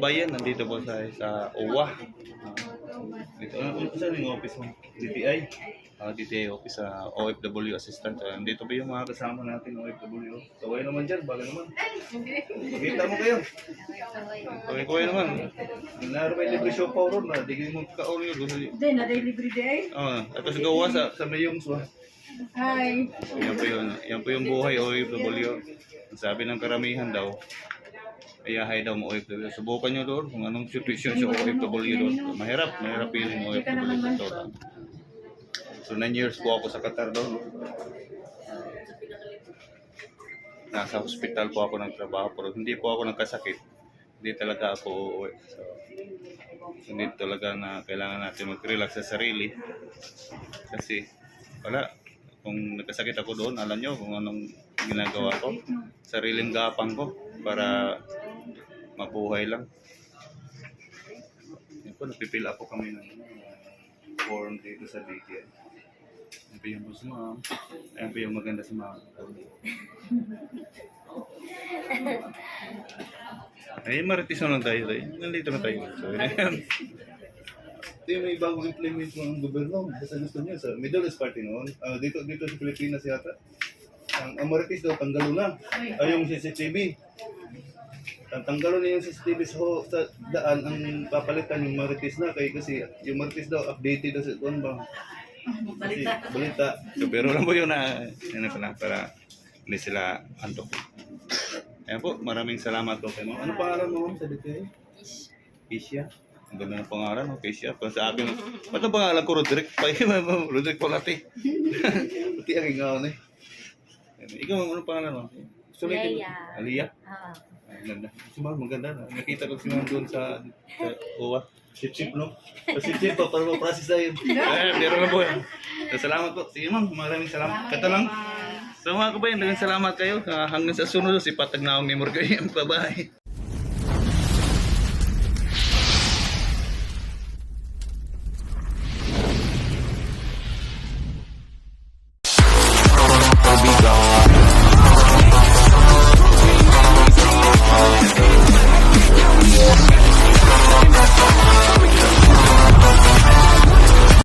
kabayan, nandito po sa OWA. Dito, saan yung office mo? DTI? DTI office sa OFW assistant. Nandito ba yung mga kasama natin OFW? Kaway naman dyan, bagay naman. Kita mo kayo. Kaway naman. Naroon may libre show pa ron na. Di mo ka-on yun. Hindi, na day libre day. Tapos gawa sa mayong swa. Hi. Yan po yung buhay OFW. Sabi ng karamihan daw, ayahay daw mo OFW. Subukan nyo doon kung anong situation sa OFW doon. Mahirap feeling OFW doon. So 9 years po ako sa Qatar doon. Nasa hospital po ako nagtrabaho pero hindi po ako nagkasakit. Hindi talaga ako uuwi. So, hindi talaga na kailangan natin mag-relax sa sarili. Kasi wala. Kung nagkasakit ako doon, alam nyo kung anong ginagawa ko. Sariling gapang ko para mabuhay lang. Yan po, napipila po kami ng form dito sa DTI. Yan po yung boss mo. Yan po yung maganda sa mga. Ay, maritis na lang tayo. Nandito na tayo. So, ito yung may bagong implement ng gobyerno. Kasi gusto niya sa Middle East Party noon. Dito sa Pilipinas yata. Ang maritis daw, tanggalo na. Ay, yung CCTV. Tanggalo na yung CCTV sa daan. Ang papalitan yung maritis na. Kasi yung maritis daw, updated daw sa doon ba? Balita. So, pero lang po yun na para hindi sila antok. Ayan po, maraming salamat po kayo. Ano pangalan mo sa dito? Isya. Ang ganda ng pangalan, okay siya. Para sa akin, ba't ang pangalan ko, Roderick? Roderick Polati. Pati ang ingaw na eh. Ikaw, anong pangalan mo? Leia. Aliyah? Ang ganda. Si Ma'am, maganda na. Nakita ko si Ma'am doon sa OWA. Si Chip, no? Si Chip pa, para ma-process na yun. Pero na po yan. Salamat po. Sige Ma'am, maraming salamat. Kata lang. So mga kabayan, salamat kayo. Hanggang sa sunod, si Patag na akong memory kayo. Bye-bye.